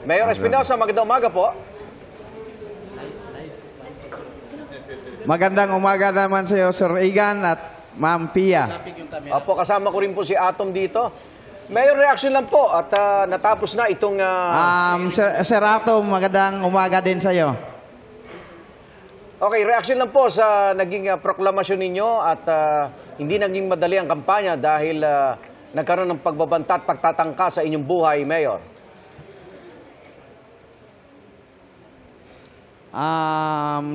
Mayor Espinosa, magandang umaga po. Magandang umaga naman sa iyo, Sir Igan at Ma'am Pia. Opo, kasama ko rin po si Atom dito. Mayor, reaction lang po at natapos na itong... Sir Atom, magandang umaga din sa iyo. Okay, reaction lang po sa naging proklamasyon ninyo at hindi naging madali ang kampanya dahil nagkaroon ng pagbabanta at pagtatangka sa inyong buhay, Mayor.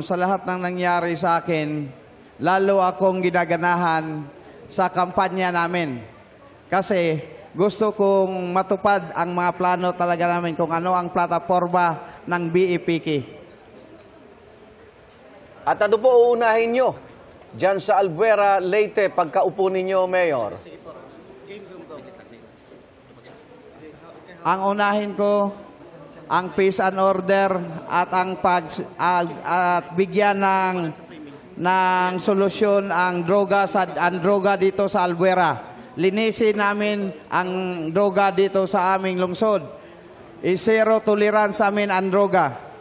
Sa lahat ng nangyari sa akin, lalo akong ginaganahan sa kampanya namin. Kasi gusto kong matupad ang mga plano talaga namin kung ano ang plataforma ng BEPK. At ano po uunahin nyo dyan sa Albuera, Leyte, pagkaupo ninyo, Mayor? Ang unahin ko, ang peace and order at ang at bigyan ng solusyon ang droga dito sa Albuera. Linisin namin ang droga dito sa aming lungsod. Zero tolerance sa amin ang droga.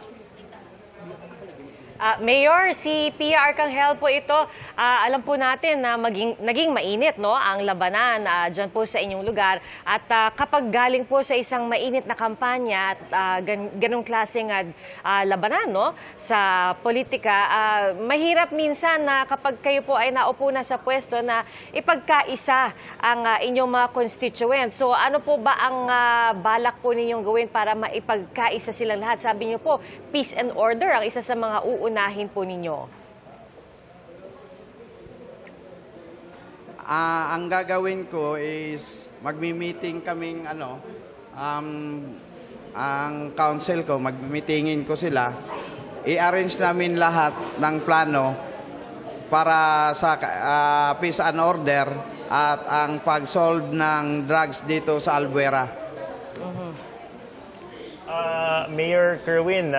Mayor, si Pia Arcangel po ito. Alam po natin na naging mainit, no, ang labanan dyan po sa inyong lugar. At kapag galing po sa isang mainit na kampanya at ganong klaseng labanan, no, sa politika, mahirap minsan na kapag kayo po ay naupo na sa pwesto na ipagkaisa ang inyong mga constituents. So ano po ba ang balak po ninyong gawin para maipagkaisa silang lahat? Sabi niyo po, peace and order ang isa sa mga uunahin po ninyo. Ang gagawin ko is magmi-meeting kaming ang council ko, magmi-meetingin ko sila. I-arrange namin lahat ng plano para sa peace and order at ang pag-solve ng drugs dito sa Albuera. Mayor Kerwin,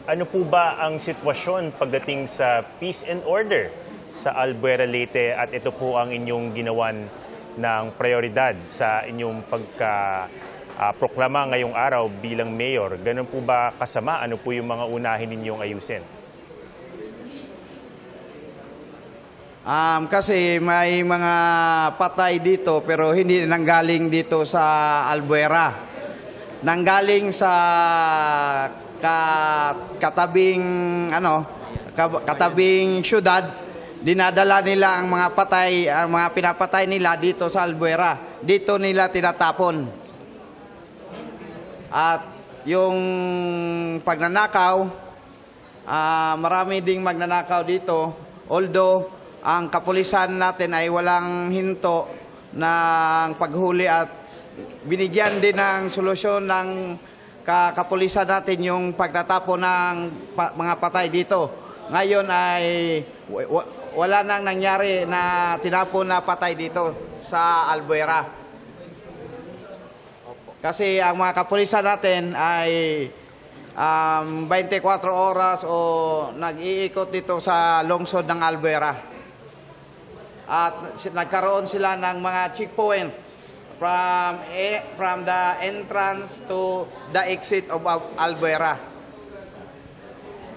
ano po ba ang sitwasyon pagdating sa peace and order sa Albuera, Leyte at ito po ang inyong ginawan ng prioridad sa inyong pagka-proklama ngayong araw bilang mayor? Ganun po ba kasama? Ano po yung mga unahin ninyong ayusin? Kasi may mga patay dito pero hindi nanggaling dito sa Albuera. Nanggaling sa katabing syudad, dinadala nila ang mga pinapatay nila dito sa Albuera. Dito nila tinatapon. At yung pagnanakaw, marami ding magnanakaw dito. Although ang kapulisan natin ay walang hinto ng paghuli at binigyan din ng solusyon ng kapulisan natin yung pagtatapon ng mga patay dito. Ngayon ay wala nang nangyari na tinapon na patay dito sa Albuera. Kasi ang mga kapulisan natin ay 24 oras o nag-iikot dito sa lungsod ng Albuera. At nagkaroon sila ng mga checkpoint from the entrance to the exit of Albuera.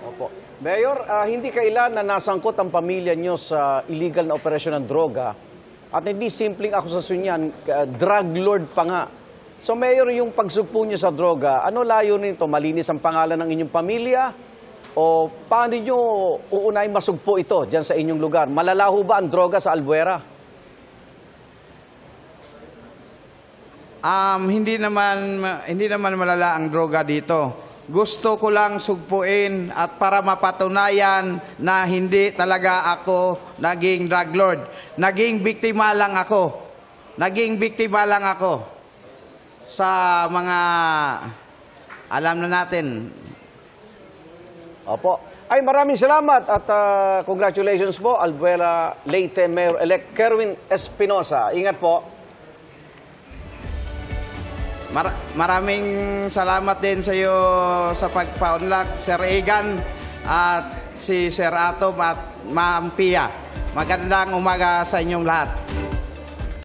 Opo. Mayor, hindi kailan na nasangkot ang pamilya nyo sa illegal na operasyon ng droga at hindi simpleng akusasyon yan, drug lord pa nga. So Mayor, yung pagsugpo nyo sa droga, ano layo nito? Malinis ang pangalan ng inyong pamilya? O paano nyo uunay masugpo ito dyan sa inyong lugar? Malalaho ba ang droga sa Albuera? Hindi naman malala ang droga dito. Gusto ko lang sugpuin at para mapatunayan na hindi talaga ako naging drug lord. Naging biktima lang ako. Sa mga alam na natin. Opo. Ay, maraming salamat at congratulations po, Albuera Leyte Mayor-elect Kerwin Espinosa. Ingat po. Maraming salamat din sa iyo sa pagpaunlak, Sir Igan at si Sir Atom at Ma'am Pia. Magandang umaga sa inyong lahat.